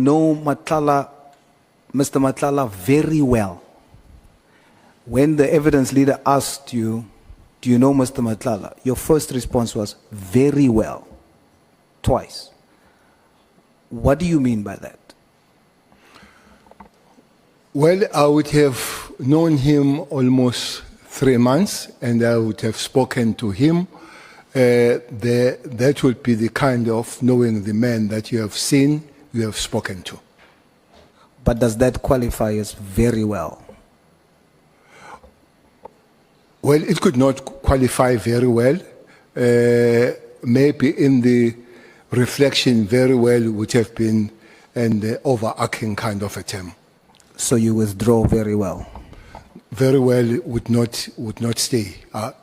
know Mr. Matlala very well. When the evidence leader asked you, do you know Mr. Matlala? Your first response was, very well. Twice. What do you mean by that? Well, I would have known him almost 3 months, and I would have spoken to him. That would be the kind of knowing the man that you have seen, you have spoken to. But does that qualify as very well? Well, it could not qualify very well. Maybe in the reflection, very well would have been an overarching kind of a term. So you withdraw very well? Very well would not stay.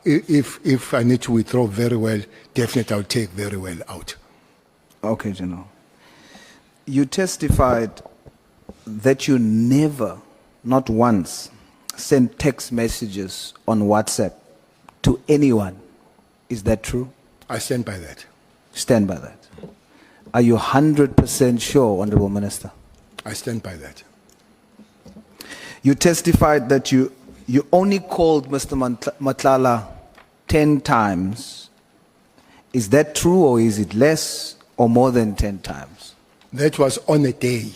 If I need to withdraw very well, definitely I'll take very well out. Okay, General. You testified that you never, not once, sent text messages on WhatsApp to anyone. Is that true? I stand by that. Stand by that. Are you 100% sure, Honorable Minister? I stand by that. You testified that you only called Mr. Matlala 10 times. Is that true, or is it less or more than 10 times? That was on a day.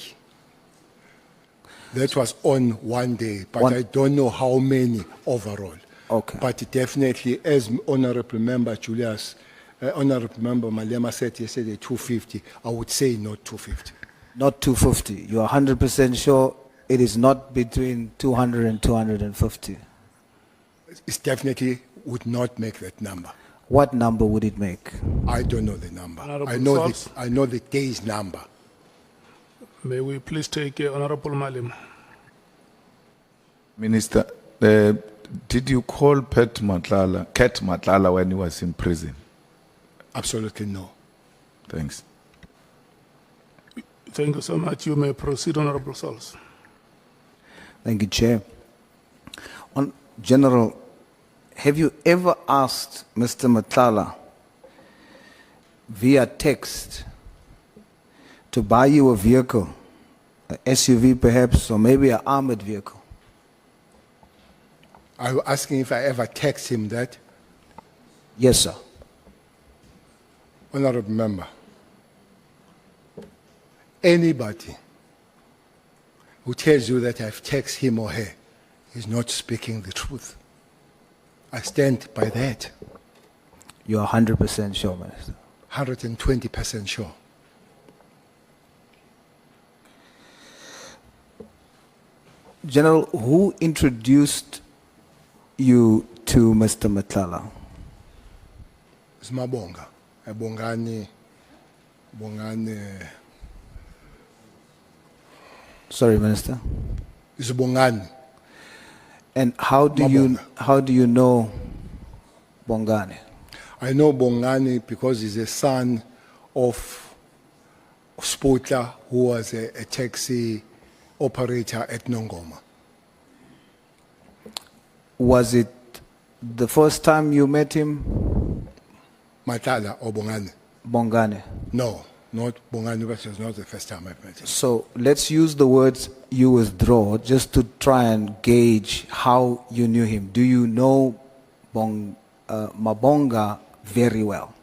That was on one day, but I don't know how many overall. Okay. But definitely, as Honorable Member Julius, Honorable Member Malema said yesterday, 250, I would say not 250. Not 250. You are 100% sure it is not between 200 and 250? It definitely would not make that number. What number would it make? I don't know the number. Honorable I know the day's number. May we please take Honorable Malema? Minister, did you call Kat Matlala when he was in prison? Absolutely no. Thanks. Thank you so much. You may proceed, Honorable Sols. Thank you, Chair. General, have you ever asked Mr. Matlala via text to buy you a vehicle, an SUV perhaps, or maybe an armored vehicle? Are you asking if I ever text him that? Yes, sir. Honorable Member, anybody who tells you that I've texted him or her is not speaking the truth. I stand by that. You are 100% sure, Minister? 120% sure. General, who introduced you to Mr. Matlala? It's Mabonga. Bongani. Sorry, Minister. It's Bongani. And how do you know Bongani? I know Bongani because he's a son of Spotla, who was a taxi operator at Nongoma. Was it the first time you met him? Matala or Bongani? Bongani. No, not Bongani, but it's not the first time I've met him. So let's use the words you withdraw just to try and gauge how you knew him. Do you know Mabonga very well?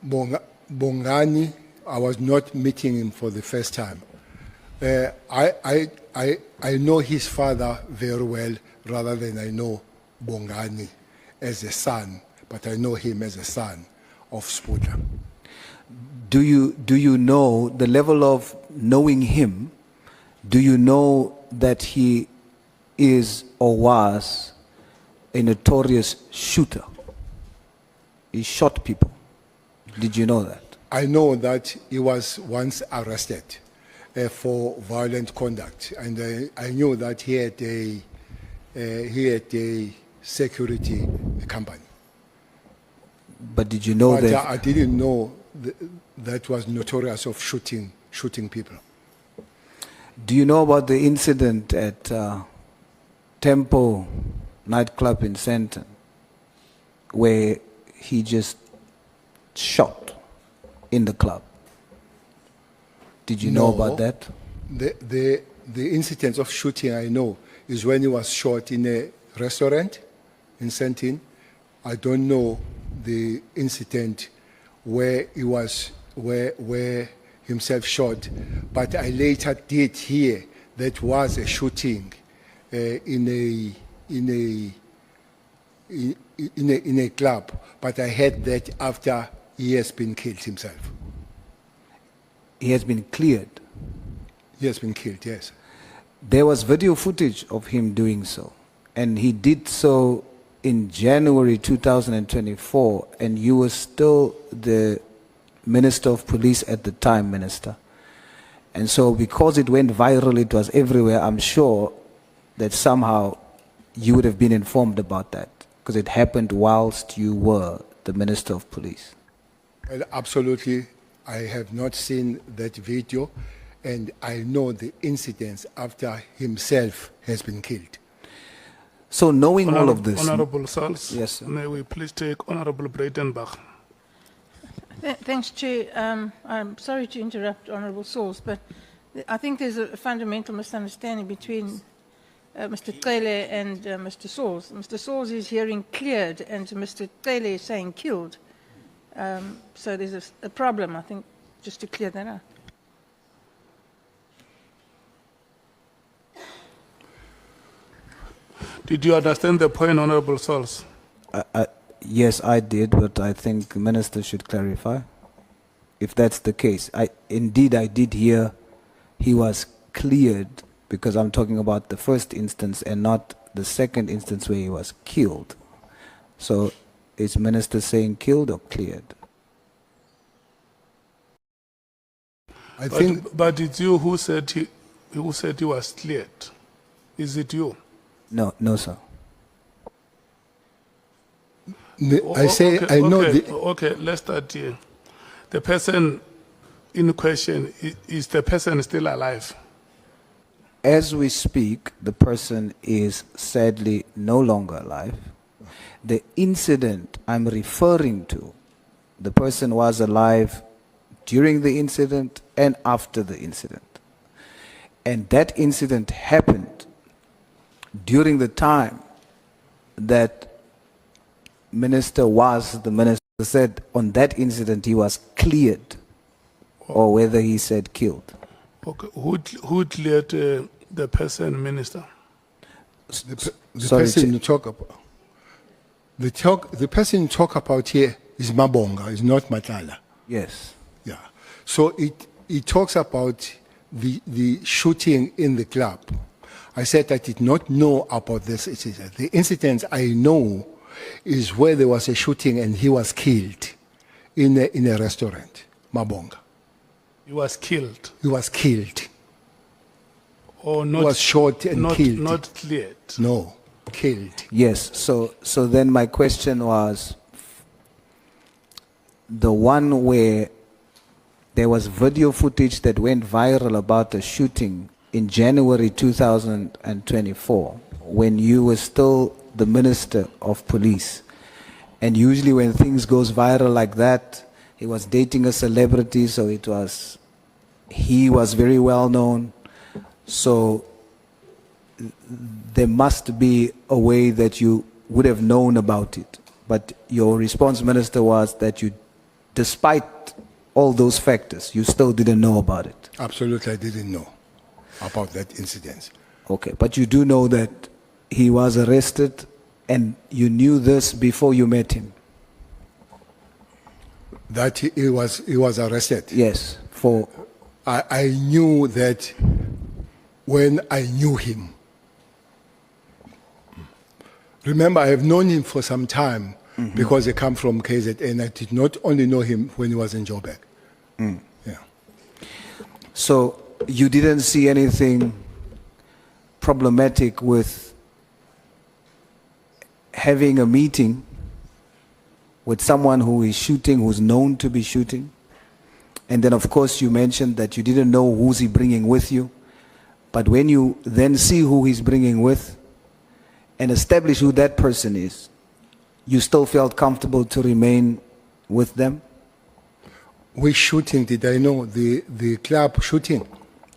Bongani, I was not meeting him for the first time. I know his father very well rather than I know Bongani as a son, but I know him as a son of Spotla. Do you know the level of knowing him? Do you know that he is or was a notorious shooter? He shot people. Did you know that? I know that he was once arrested for violent conduct, and I knew that he had a security company. But did you know that? I didn't know that was notorious of shooting people. Do you know about the incident at Tempo nightclub in Sandton, where he just shot in the club? Did you know No. about that? The incident of shooting I know is when he was shot in a restaurant in Sentin. I don't know the incident where he was where himself shot, but I later did hear that was a shooting in a club, but I heard that after he has been killed himself. He has been cleared. He has been killed, yes. There was video footage of him doing so, and he did so in January 2024, and you were still the Minister of Police at the time, Minister. And so because it went viral, it was everywhere, I'm sure that somehow you would have been informed about that, because it happened whilst you were the Minister of Police. Well, absolutely, I have not seen that video, and I know the incidents after himself has been killed. So knowing all of this, Honorable Sals. Yes, sir. May we please take Honorable Breitenbach. Thanks, Chair. I'm sorry to interrupt Honourable Sauls, but I think there's a fundamental misunderstanding between Mr. Cele and Mr. Sauls. Mr. Sauls is hearing cleared, and Mr. Cele is saying killed. So there's a problem, I think, just to clear that out. Did you understand the point, Honorable Sals? yes, I did, but I think the Minister should clarify if that's the case. Indeed, I did hear he was cleared, because I'm talking about the first instance and not the second instance where he was killed. So is Minister saying killed or cleared? I think But it's you who said he was cleared. Is it you? No, sir. I say Okay, I know okay, okay, let's start here. The person in question, is the person still alive? As we speak, the person is sadly no longer alive. The incident I'm referring to, the person was alive during the incident and after the incident. And that incident happened during the time that Minister was, the Minister said on that incident he was cleared, or whether he said killed. Okay, who cleared the person, Minister? the Sorry, person you talk about. The person you talk about here is Mabonga, is not Matala. Yes. Yeah. So it talks about the shooting in the club. I said I did not know about this incident. The incident I know is where there was a shooting and he was killed in a restaurant, Mabonga. He was killed He was killed. or He not? was shot and killed. Not cleared. No, killed. Yes, so then my question was, the one where there was video footage that went viral about a shooting in January 2024, when you were still the Minister of Police. And usually when things goes viral like that, he was dating a celebrity, so he was very well known. So there must be a way that you would have known about it. But your response, Minister, was that you, despite all those factors, you still didn't know about it. Absolutely, I didn't know about that incident. Okay, but you do know that he was arrested, and you knew this before you met him? That he was arrested. Yes, for... I knew that when I knew him. Remember, I have known him for some time because I come from KZN. I did not only know him when he was in Joburg. Yeah. So you didn't see anything problematic with having a meeting with someone who is shooting, who's known to be shooting? And then, of course, you mentioned that you didn't know who's he bringing with you. But when you then see who he's bringing with and establish who that person is, you still felt comfortable to remain with them? Which shooting did I know? The club shooting?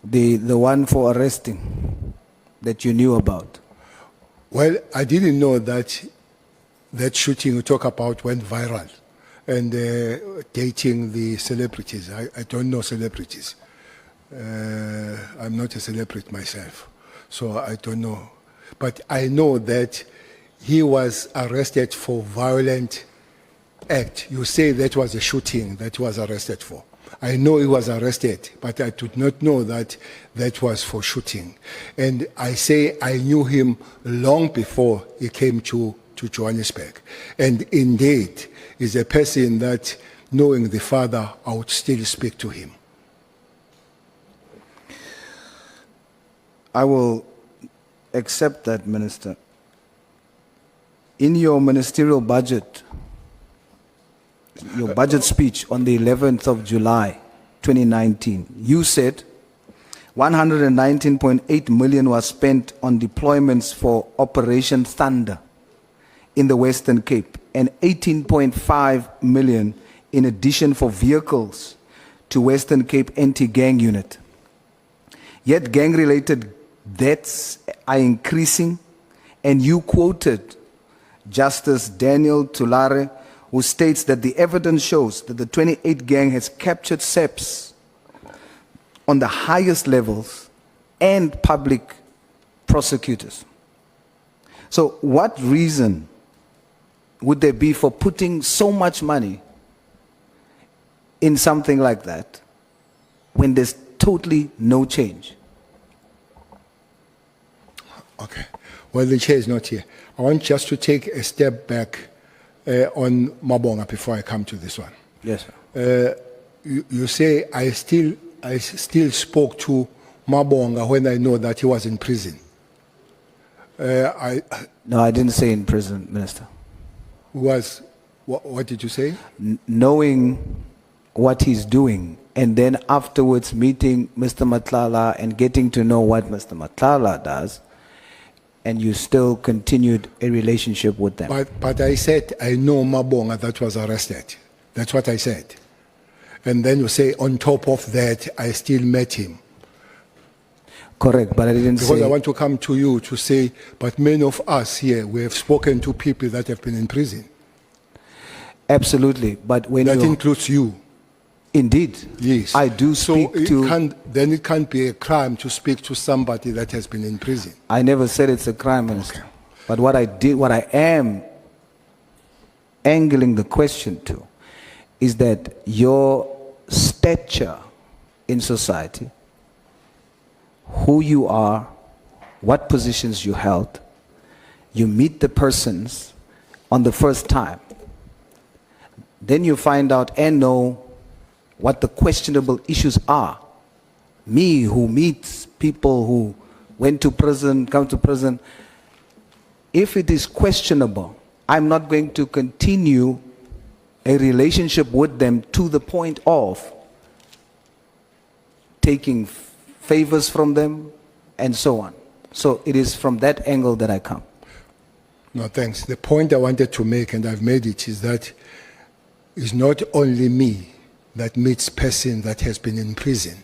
The one for arresting that you knew about. Well, I didn't know that that shooting you talk about went viral and dating the celebrities. I don't know celebrities. I'm not a celebrity myself, so I don't know. But I know that he was arrested for violent act. You say that was a shooting that he was arrested for. I know he was arrested, but I did not know that that was for shooting. And I say I knew him long before he came to Johannesburg. And indeed, is a person that, knowing the father, I would still speak to him. I will accept that, Minister. In your ministerial budget, your budget speech on the 11th of July 2019, you said 119.8 million was spent on deployments for Operation Thunder in the Western Cape and 18.5 million in addition for vehicles to Western Cape anti-gang unit. Yet gang-related deaths are increasing, and you quoted Justice Daniel Tulare, who states that the evidence shows that the 28 gang has captured SEPs on the highest levels and public prosecutors. So what reason would there be for putting so much money in something like that when there's totally no change? Okay. Well, the chair is not here. I want just to take a step back on Mabonga before I come to this one. Yes, sir. You say I still spoke to Mabonga when I know that he was in prison. No, I didn't say in prison, Minister. What did you say? Knowing what he's doing, and then afterwards meeting Mr. Matlala and getting to know what Mr. Matlala does, and you still continued a relationship with them. But I said I know Mabonga that was arrested. That's what I said. And then you say on top of that, I still met him. Correct, but I didn't say... Because I want to come to you to say, but many of us here, we have spoken to people that have been in prison. Absolutely, but when that you... includes you. Indeed. Yes. I do speak Then it can't be a crime to speak to somebody that has been in prison. I never said it's a crime, Minister. Okay. But what I am angling the question to is that your stature in society, who you are, what positions you held, you meet the persons on the first time. Then you find out and know what the questionable issues are. Me, who meets people who went to prison, come to prison, if it is questionable, I'm not going to continue a relationship with them to the point of taking favors from them and so on. So it is from that angle that I come. No, thanks. The point I wanted to make, and I've made it, is that it's not only me that meets person that has been in prison.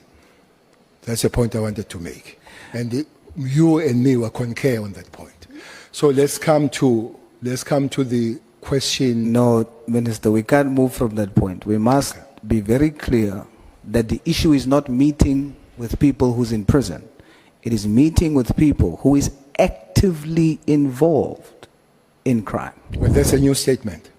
That's the point I wanted to make. And you and me were concur on that point. So let's come to the question. No, Minister, we can't move from that point. We must be very clear that the issue is not meeting with people who's in prison. It is meeting with people who is actively involved in crime. Well, that's a new statement.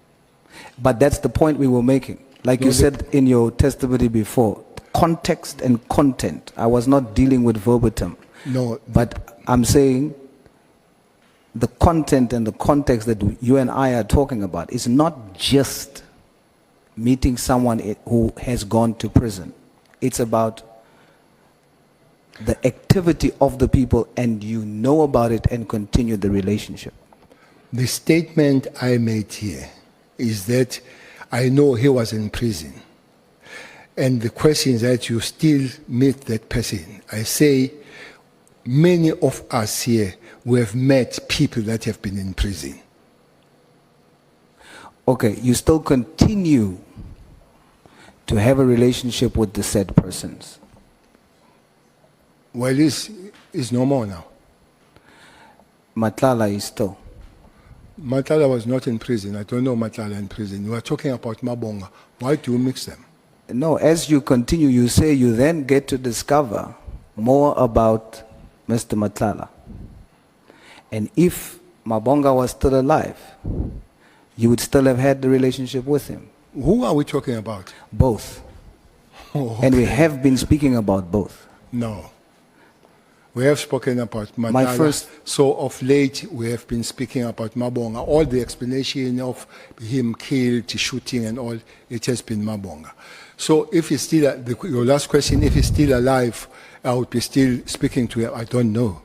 But that's the point we were making. Like you said in your testimony before, context and content. I was not dealing with verbatim. No. But I'm saying the content and the context that you and I are talking about is not just meeting someone who has gone to prison. It's about the activity of the people, and you know about it and continue the relationship. The statement I made here is that I know he was in prison. And the question is that you still meet that person. I say many of us here, we have met people that have been in prison. Okay, you still continue to have a relationship with the said persons? Well, he's no more now. Matlala is still. Matala was not in prison. I don't know Matala in prison. You are talking about Mabonga. Why do you mix them? No, as you continue, you say you then get to discover more about Mr. Matlala. And if Mabonga was still alive, you would still have had the relationship with him. Who are we talking about? Both. Oh, And we have been speaking about both. no. We have spoken about Matala. My first- So of late, we have been speaking about Mabonga. All the explanation of him killed, shooting and all, it has been Mabonga. So if he's still, your last question, if he's still alive, I would be still speaking to him. I don't know.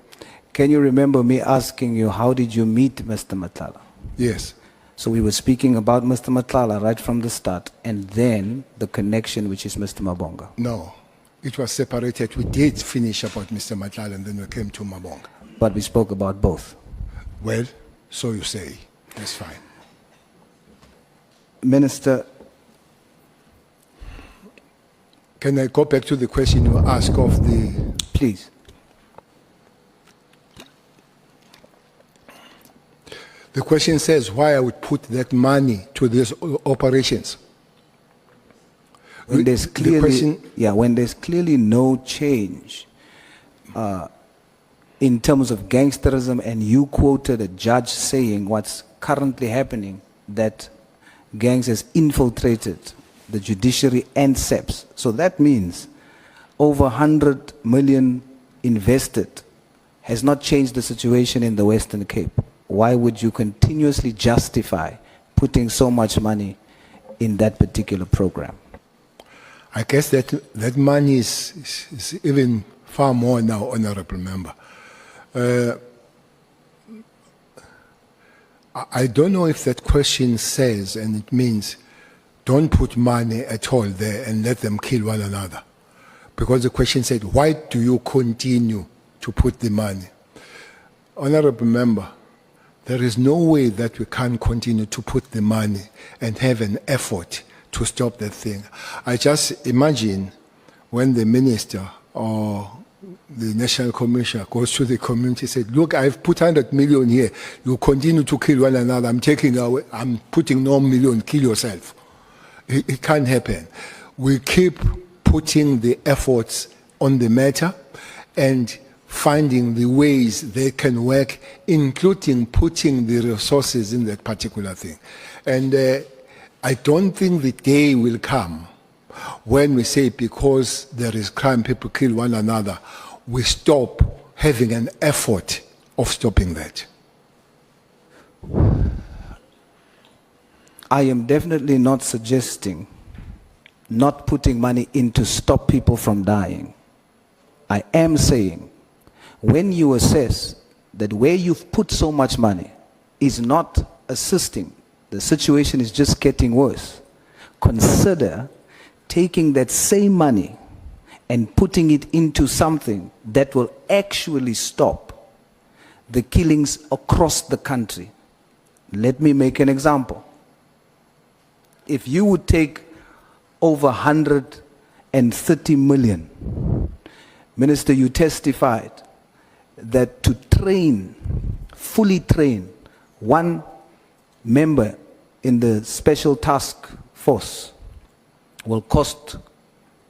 Can you remember me asking you, how did you meet Mr. Matlala? Yes. So we were speaking about Mr. Matlala right from the start, and then the connection, which is Mr. Mabonga. No. It was separated. We did finish about Mr. Matlala and then we came to Mabonga. But we spoke about both. Well, so you say. That's fine. Minister, Can I go back to the question you asked of the... please. The question says why I would put that money to these operations. When there's The clearly, question- when there's clearly no change in terms of gangsterism, and you quoted a judge saying what's currently happening, that gangs has infiltrated the judiciary and SEPs. So that means over 100 million invested has not changed the situation in the Western Cape. Why would you continuously justify putting so much money in that particular program? I guess that money is even far more now, Honorable Member. I don't know if that question says, and it means, don't put money at all there and let them kill one another. Because the question said, why do you continue to put the money? Honorable Member, there is no way that we can continue to put the money and have an effort to stop that thing. I just imagine when the minister or the national commissioner goes to the community and said, look, I've put 100 million here. You continue to kill one another. I'm putting no million, kill yourself. It can't happen. We keep putting the efforts on the matter and finding the ways they can work, including putting the resources in that particular thing. And I don't think the day will come when we say because there is crime, people kill one another, we stop having an effort of stopping that. I am definitely not suggesting not putting money in to stop people from dying. I am saying when you assess that where you've put so much money is not assisting, the situation is just getting worse, consider taking that same money and putting it into something that will actually stop the killings across the country. Let me make an example. If you would take over 130 million, Minister, you testified that to train, fully train, one member in the special task force will cost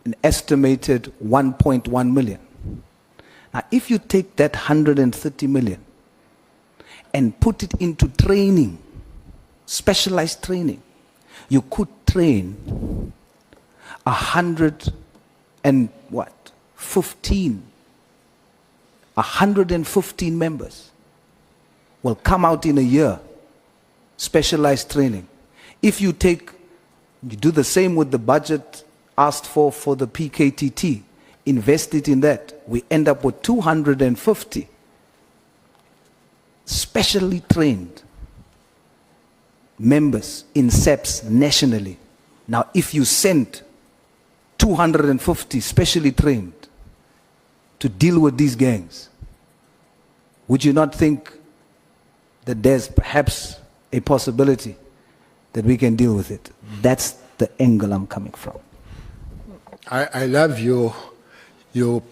an estimated 1.1 million. Now, if you take that 130 million and put it into training, specialized training, you could train 115 members will come out in a year, specialized training. If you do the same with the budget asked for the PKTT, invest it in that, we end up with 250 specially trained members in SEPs nationally. Now, if you send 250 specially trained to deal with these gangs, would you not think that there's perhaps a possibility that we can deal with it? That's the angle I'm coming from. I love your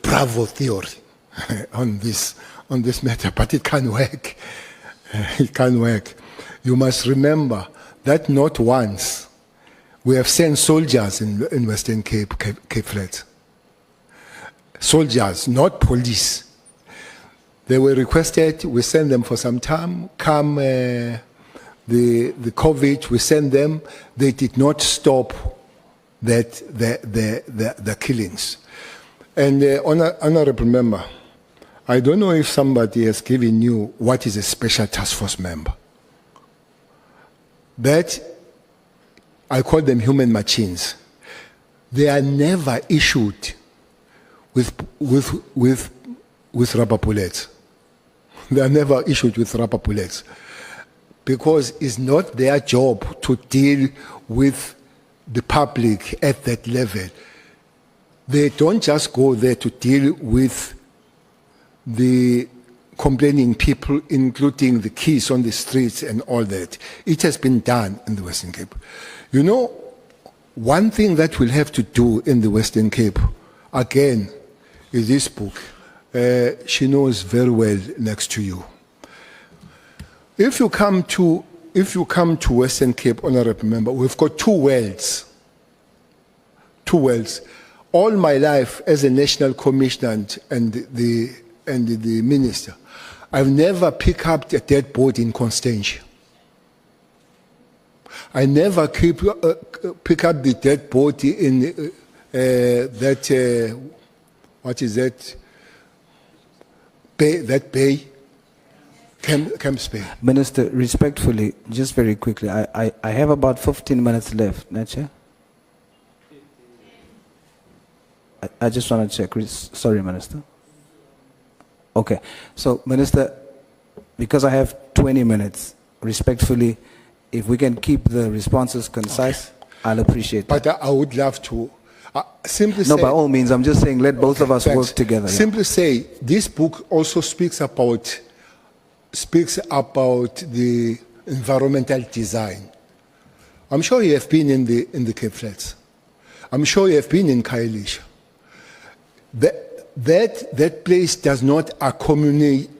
bravo theory on this matter, but it can't work. It can't work. You must remember that not once we have sent soldiers in Western Cape Flats. Soldiers, not police. They were requested, we sent them for some time. Come the COVID, we sent them. They did not stop the killings. And honorable member, I don't know if somebody has given you what is a special task force member. That, I call them human machines. They are never issued with rubber bullets. They are never issued with rubber bullets because it's not their job to deal with the public at that level. They don't just go there to deal with the complaining people, including the kids on the streets and all that. It has been done in the Western Cape. You know, one thing that we'll have to do in the Western Cape, again, is this book. She knows very well next to you. If you come to Western Cape, honorable member, we've got two wells. Two wells. All my life as a national commissioner and the minister, I've never picked up a dead body in Constantia. I never pick up the dead body in what is that? Bay? Camps Bay. Minister, respectfully, just very quickly, I have about 15 minutes left, Nacha. I just want to check. Sorry, Minister. Okay. So, Minister, because I have 20 minutes, respectfully, if we can keep the responses concise, okay, I'll appreciate that. But I would love to simply say... No, by all means, I'm just saying let both of us thanks. work together. Simply say, this book also speaks about the environmental design. I'm sure you have been in the Cape Flats. I'm sure you have been in Khayelitsha. That place does not accommodate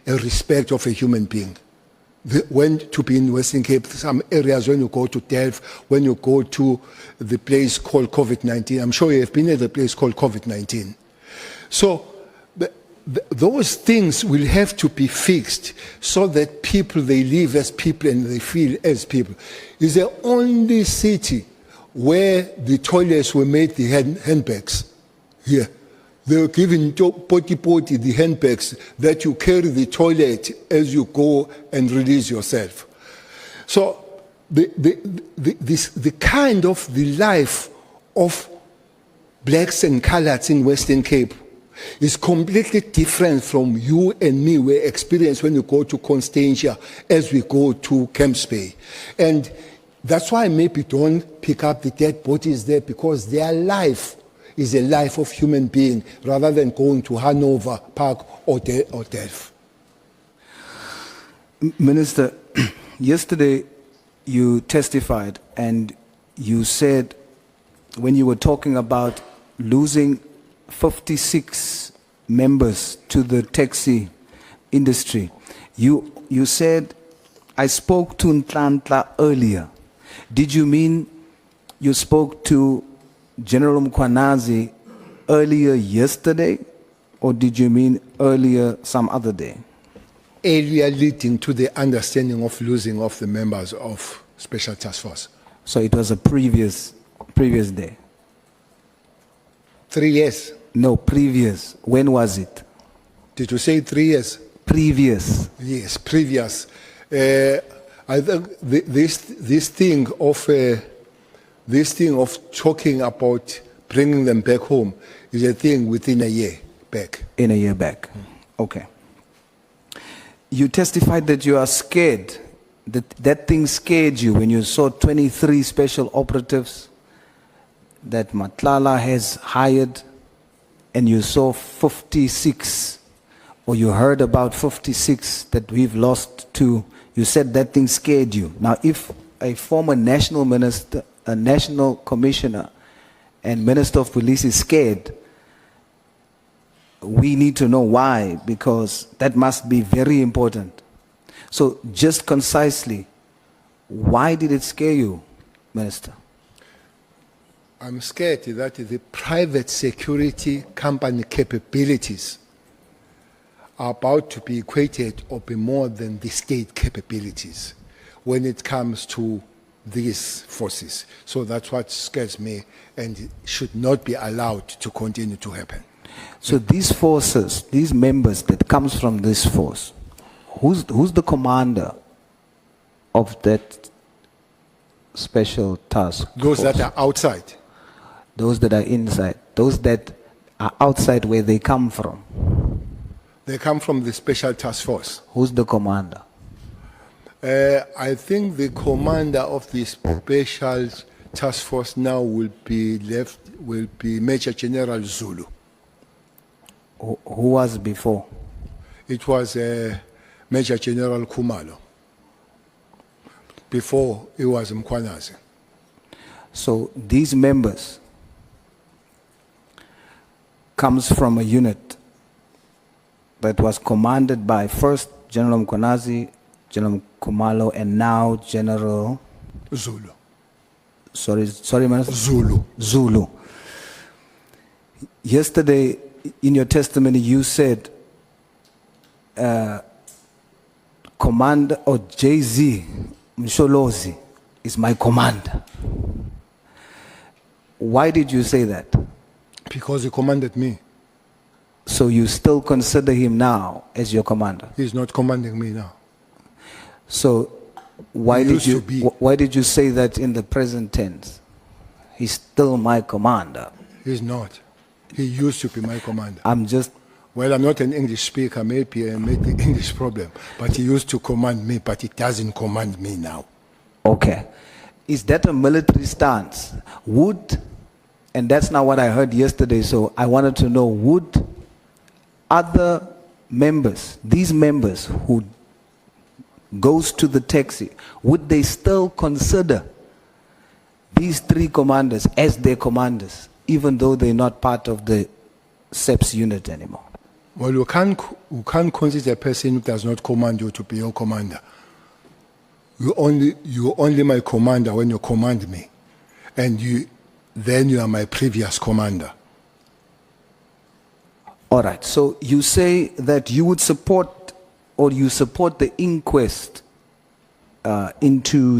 a respect of a human being. When to be in Western Cape, some areas when you go to Delft, when you go to the place called COVID-19, I'm sure you have been at the place called COVID-19. So those things will have to be fixed so that people, they live as people and they feel as people. It's the only city where the toilets were made the handbags. Here. They were given poti the handbags that you carry the toilet as you go and release yourself. So the kind of the life of blacks and coloreds in Western Cape is completely different from you and me we experience when you go to Constantia as we go to Camps Bay. And that's why maybe don't pick up the dead bodies there, because their life is a life of human being rather than going to Hanover Park or Delft. Minister, yesterday you testified and you said when you were talking about losing 56 members to the taxi industry, you said, I spoke to Ntlantla earlier. Did you mean you spoke to General Mkhwanazi earlier yesterday, or did you mean earlier some other day? Earlier, leading to the understanding of losing of the members of Special Task Force. So it was a previous day? 3 years. No, previous. When was it? Did you say 3 years? Previous. Yes, previous. I think this thing of talking about bringing them back home is a thing within a year back. In a year back. Okay. You testified that you are scared, that thing scared you when you saw 23 special operatives that Matlala has hired, and you saw 56, or you heard about 56 that we've lost to. You said that thing scared you. Now, if a former national minister, a national commissioner, and Minister of Police is scared, we need to know why, because that must be very important. So just concisely, why did it scare you, Minister? I'm scared that the private security company capabilities are about to be equated or be more than the state capabilities when it comes to these forces. So that's what scares me, and it should not be allowed to continue to happen. So these forces, these members that comes from this force, who's the commander of that special task Those force? that are outside, Those that are inside, those that are outside where they come from. they come from the special task force. Who's the commander? I think the commander of the special task force now will be Major General Zulu. Who was before? It was Major General Kumalo. Before it was Mkwanazi. So these members comes from a unit that was commanded by first General Mkwanazi, General Kumalo, and now General Zulu. sorry, Minister? Zulu. Yesterday, in your testimony, you said Commander or JZ Msholozi is my commander. Why did you say that? Because he commanded me. So you still consider him now as your commander? He's not commanding me now. So why He did used to be. why did you say that in the present tense? He's still my commander. He's not. He used to be my commander. I'm just Well, I'm not an English speaker, maybe I made the English problem. But he used to command me, but he doesn't command me now. okay. Is that a military stance? And that's not what I heard yesterday, so I wanted to know, would other members, these members who goes to the taxi, would they still consider these three commanders as their commanders, even though they're not part of the SEPS unit anymore? Well, you can't consider a person who does not command you to be your commander. You're only my commander when you command me. And then you are my previous commander. All right, so you say that you would support, or you support the inquest into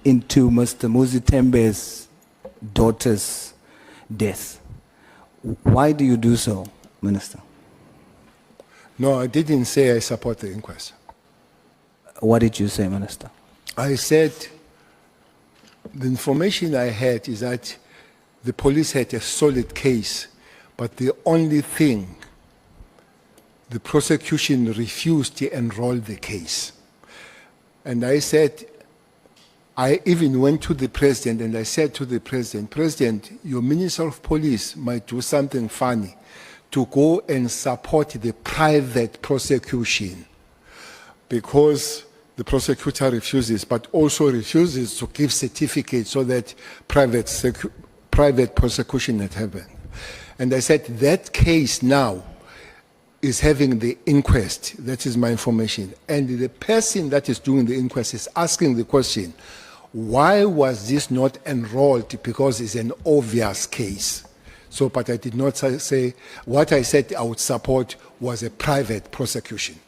Mr. Muzitembe's daughter's death. Why do you do so, Minister? No, I didn't say I support the inquest. What did you say, Minister? I said the information I had is that the police had a solid case, but the only thing, the prosecution refused to enroll the case. And I said, I even went to the president and I said to the president, President, your Minister of Police might do something funny to go and support the private prosecution, because the prosecutor refuses, but also refuses to give certificates so that private prosecution had happened. And I said, that case now is having the inquest. That is my information. And the person that is doing the inquest is asking the question, why was this not enrolled? Because it's an obvious case. So, but I did not say, what I said I would support was a private prosecution.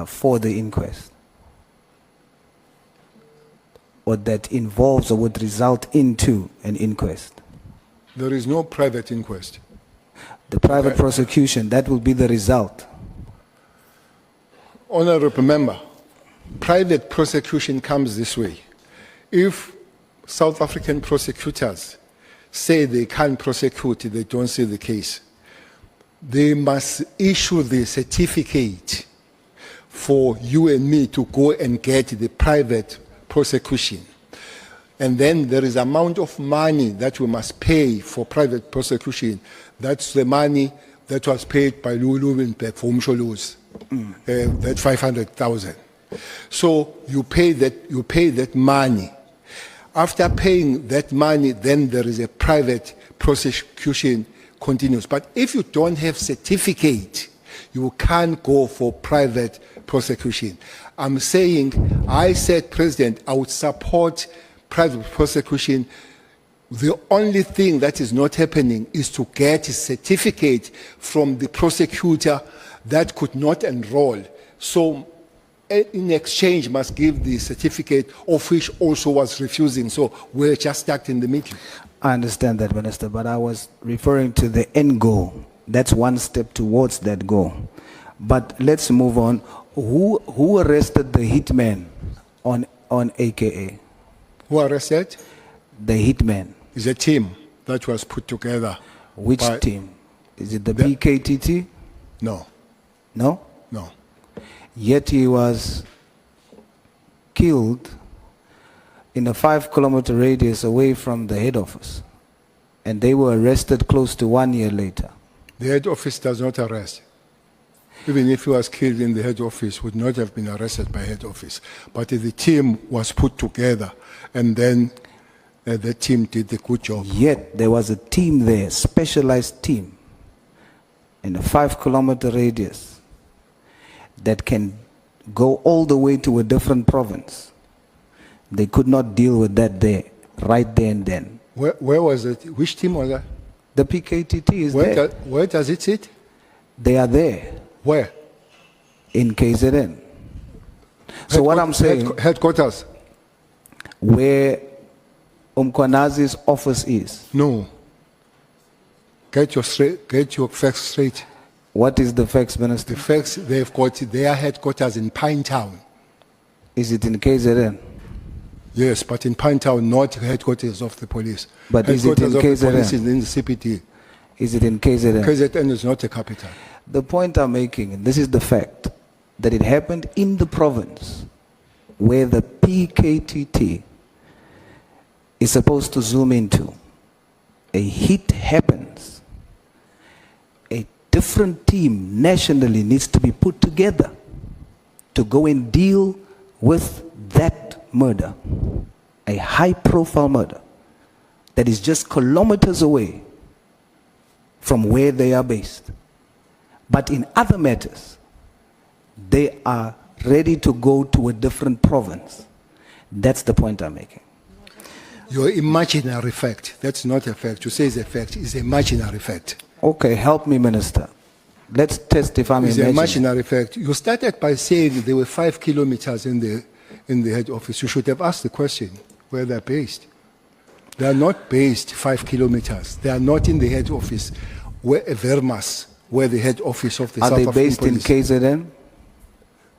For the inquest, or that involves or would result into an inquest? There is no private inquest. The private prosecution, that will be the result. Honorable member, private prosecution comes this way. If South African prosecutors say they can't prosecute, they don't see the case, they must issue the certificate for you and me to go and get the private prosecution. And then there is amount of money that we must pay for private prosecution. That's the money that was paid by Lulu for Umsholozi, that 500,000. So you pay that money. After paying that money, then there is a private prosecution continues. But if you don't have certificate, you can't go for private prosecution. I'm saying, I said, President, I would support private prosecution. The only thing that is not happening is to get a certificate from the prosecutor that could not enroll. So in exchange must give the certificate, of which also was refusing. So we're just stuck in the middle. I understand that, Minister, but I was referring to the end goal. That's one step towards that goal. But let's move on. Who arrested the hitman on AKA? Who arrested? The hitman. Is a team that was put together. Which by- team? Is it the BKTT? No, No? no. Yet he was killed in a 5-kilometer radius away from the head office. And they were arrested close to 1 year later. The head office does not arrest. Even if he was killed in the head office, would not have been arrested by head office. But the team was put together, and then the team did the good job. Yet there was a team there, specialized team, in a 5-kilometer radius that can go all the way to a different province. They could not deal with that there, right there and then. Where was it? Which team was that? The PKTT is there. Where does it sit? They are there Where? in KZN. So what I'm saying, Headquarters? where Umkwanazi's office is, No. Get your facts straight. what is the facts, Minister? The facts, they've got their headquarters in Pinetown. Is it in KZN? Yes, but in Pinetown, not headquarters of the police. But is it in Headquarters of the police KZN? is in the CPT. Is it in KZN? KZN is not a capital. The point I'm making, and this is the fact, that it happened in the province where the PKTT is supposed to zoom into. A hit happens. A different team nationally needs to be put together to go and deal with that murder. A high-profile murder that is just kilometers away from where they are based. But in other matters, they are ready to go to a different province. That's the point I'm making. Your imaginary fact, that's not a fact. You say it's a fact, it's imaginary fact. Okay, help me, Minister. Let's test if I'm It's an imagining. imaginary fact. You started by saying there were 5 kilometers in the head office. You should have asked the question where they're based. They are not based 5 kilometers. They are not in the head office, where Vermas, where the head office of the Are South they African based in Police. KZN?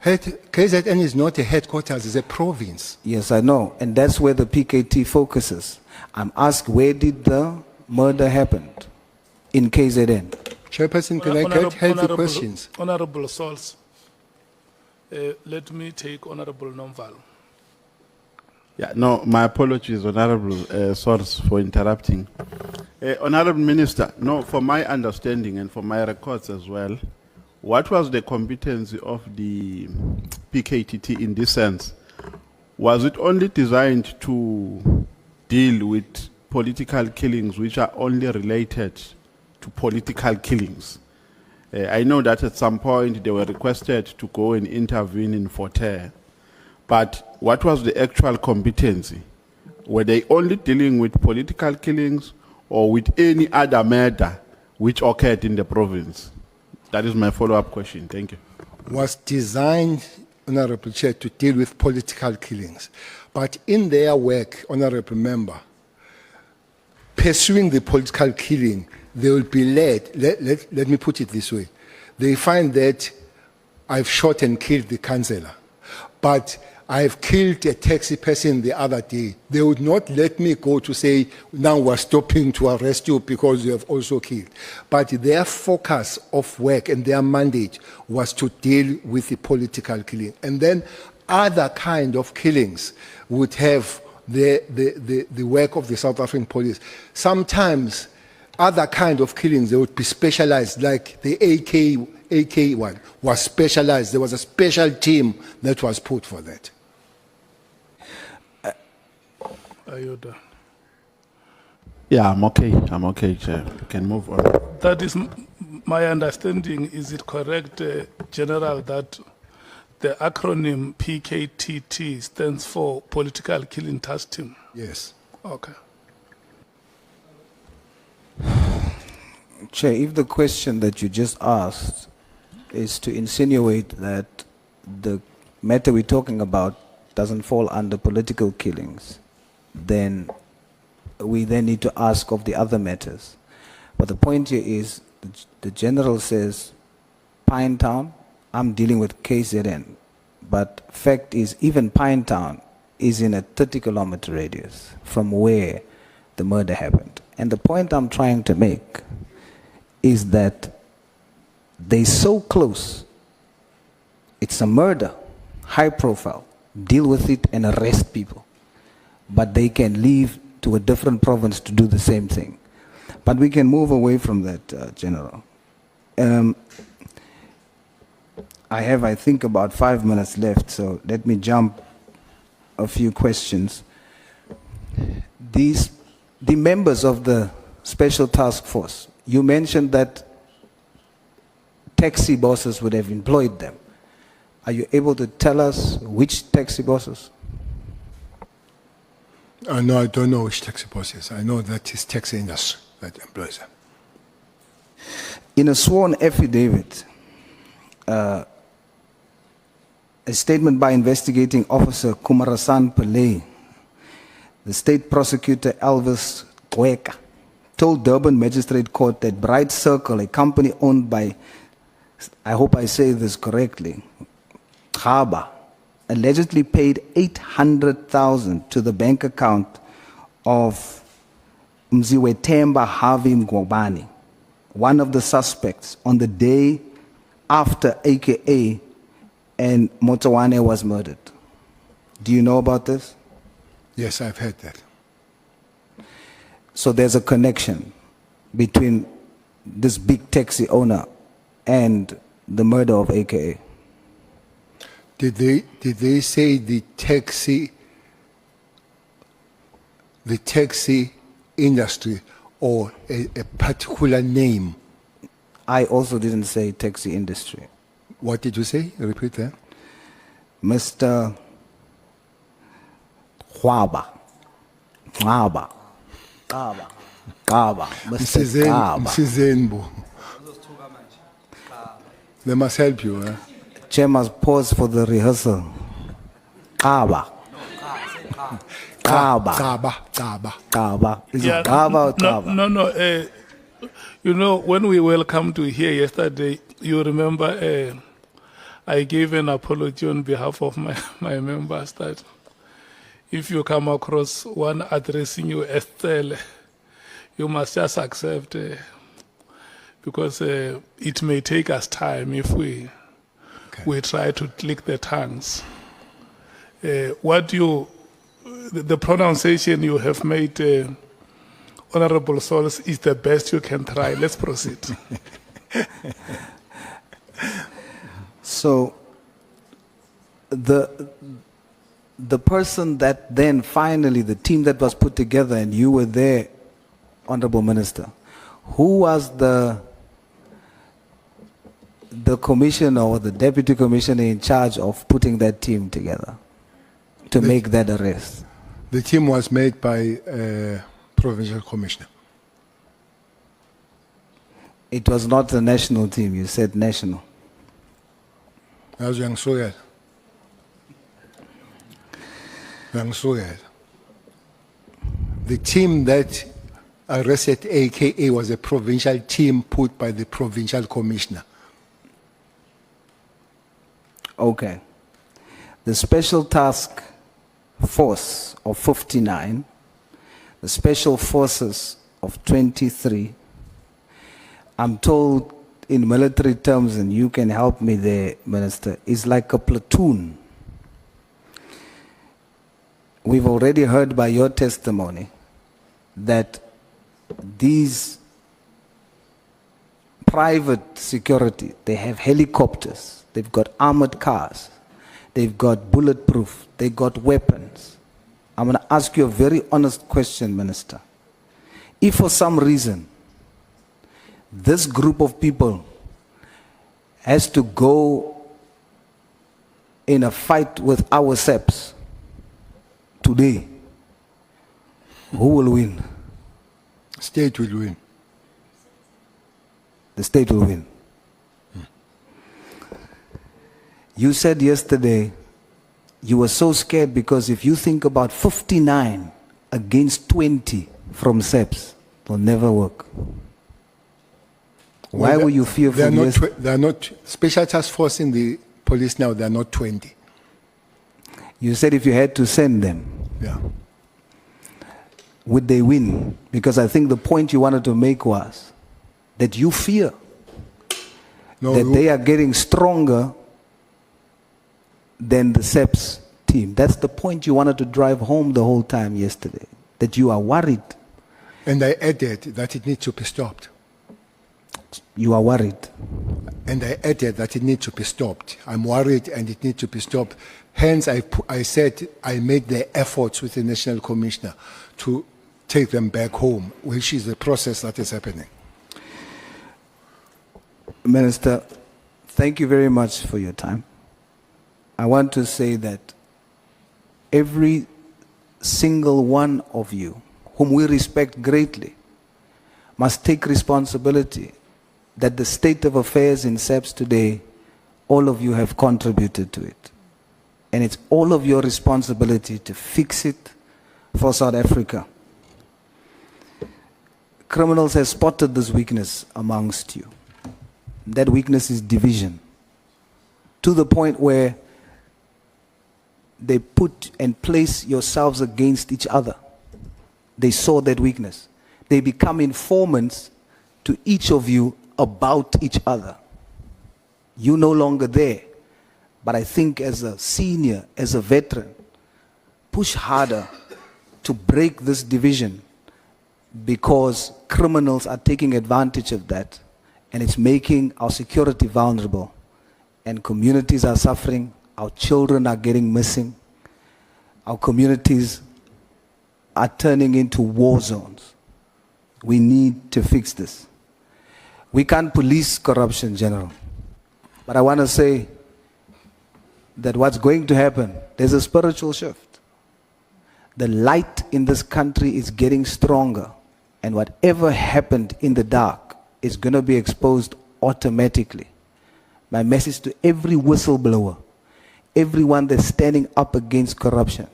KZN is not a headquarters, it's a province. Yes, I know. And that's where the PKT focuses. I'm asked, where did the murder happen? In KZN. Chairperson, can I get healthy questions? Honorable Souls, let me take Honorable Nomval. Yeah, no, my apologies, Honorable Source, for interrupting. Honorable Minister, no, for my understanding and for my records as well, what was the competency of the PKTT in this sense? Was it only designed to deal with political killings which are only related to political killings? I know that at some point they were requested to go and intervene in Forterre. But what was the actual competency? Were they only dealing with political killings or with any other murder which occurred in the province? That is my follow-up question. Thank you. Was designed, Honorable Chair, to deal with political killings. But in their work, Honorable Member, pursuing the political killing, they will be led, let me put it this way, they find that I've shot and killed the councillor, but I've killed a taxi person the other day. They would not let me go to say, now we're stopping to arrest you because you have also killed. But their focus of work and their mandate was to deal with the political killing. And then other kind of killings would have the work of the South African police. Sometimes other kind of killings, they would be specialized, like the AK one was specialized. There was a special team that was put for that. Are you done? Yeah, I'm okay. I'm okay, Chair. You can move on. That is my understanding. Is it correct, General, that the acronym PKTT stands for Political Killing Task Team? Yes. Okay. Chair, if the question that you just asked is to insinuate that the matter we're talking about doesn't fall under political killings, then we then need to ask of the other matters. But the point here is the general says Pinetown, I'm dealing with KZN. But fact is, even Pinetown is in a 30-kilometer radius from where the murder happened. And the point I'm trying to make is that they're so close. It's a murder, high profile. Deal with it and arrest people. But they can leave to a different province to do the same thing. But we can move away from that, General. I have, I think, about 5 minutes left, so let me jump a few questions. The members of the Special Task Force, you mentioned that taxi bosses would have employed them. Are you able to tell us which taxi bosses? No, I don't know which taxi bosses. I know that it's taxi industry that employs them. In a sworn affidavit, a statement by investigating officer Kumarasan Pillay, the state prosecutor Elvis Gweka, told Durban Magistrate Court that Bright Circle, a company owned by, I hope I say this correctly, Khaba, allegedly paid 800,000 to the bank account of Mziwetemba Harvey Mgobani, one of the suspects, on the day after AKA and Motawane was murdered. Do you know about this? Yes, I've heard that. So there's a connection between this big taxi owner and the murder of AKA. Did they say the taxi industry or a particular name? I also didn't say taxi industry. What did you say? Repeat that. Mr. Mr. Kaba. Msizenbu. They must help you. Eh? Chair must pause for the rehearsal. Kaba. Kaba. Is it Kaba or Kaba? No. You know, when we welcomed you here yesterday, you remember I gave an apology on behalf of my members that if you come across one addressing you as Cele, you must just accept because it may take us time if we try to click the tongues. The pronunciation you have made, Honorable Souls, is the best you can try. Let's proceed. So the person that then finally, the team that was put together, and you were there, Honorable Minister, who was the commissioner or the deputy commissioner in charge of putting that team together to make that arrest? The team was made by a provincial commissioner. It was not a national team, you said national. That was Young Soyad. The team that arrested AKA was a provincial team put by the provincial commissioner. Okay. The Special Task Force of 59, the Special Forces of 23, I'm told in military terms, and you can help me there, Minister, is like a platoon. We've already heard by your testimony that these private security, they have helicopters, they've got armored cars, they've got bulletproof, they've got weapons. I'm going to ask you a very honest question, Minister. If for some reason this group of people has to go in a fight with our SEPs today, who will win? State will win. The state will win. You said yesterday you were so scared because if you think about 59 against 20 from SEPs, it will never work. Why were you fearful? They are not special task force in the police now. They are not 20. You said if you had to send them, Yeah. would they win? Because I think the point you wanted to make was that you fear No, that they are getting stronger than the SEPs team. That's the point you wanted to drive home the whole time yesterday, that you are worried. and I added that it needs to be stopped. You are worried. And I added that it needs to be stopped. I'm worried and it needs to be stopped. Hence, I said I made the efforts with the National Commissioner to take them back home, which is the process that is happening. Minister, thank you very much for your time. I want to say that every single one of you, whom we respect greatly, must take responsibility that the state of affairs in SEPS today, all of you have contributed to it. And it's all of your responsibility to fix it for South Africa. Criminals have spotted this weakness amongst you. That weakness is division. To the point where they put and place yourselves against each other. They saw that weakness. They become informants to each of you about each other. You're no longer there. But I think as a senior, as a veteran, push harder to break this division because criminals are taking advantage of that and it's making our security vulnerable and communities are suffering, our children are getting missing, our communities are turning into war zones. We need to fix this. We can't police corruption, General. But I want to say that what's going to happen, there's a spiritual shift. The light in this country is getting stronger, and whatever happened in the dark is going to be exposed automatically. My message to every whistleblower, everyone that's standing up against corruption,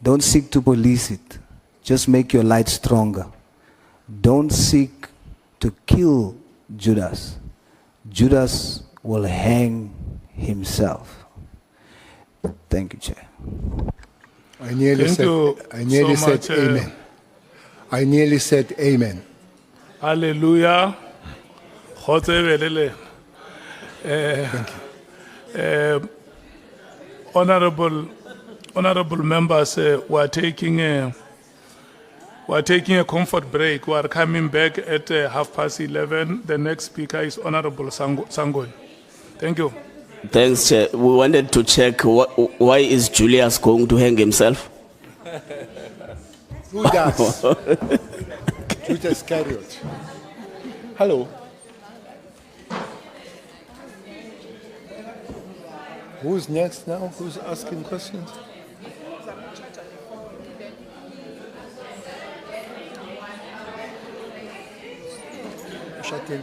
don't seek to police it. Just make your light stronger. Don't seek to kill Judas. Judas will hang himself. Thank you, Chair. I nearly Thank said, you I nearly so said much, amen. I nearly said amen. Hallelujah. Honorable members, we're taking a comfort break. We are coming back at 11:30. The next speaker is Honorable Sangoi. Thank you. Thanks, Chair. We wanted to check why is Julius going to hang himself? Who does? Judas Iscariot. Hello. Who's next now? Who's asking questions? Shatil.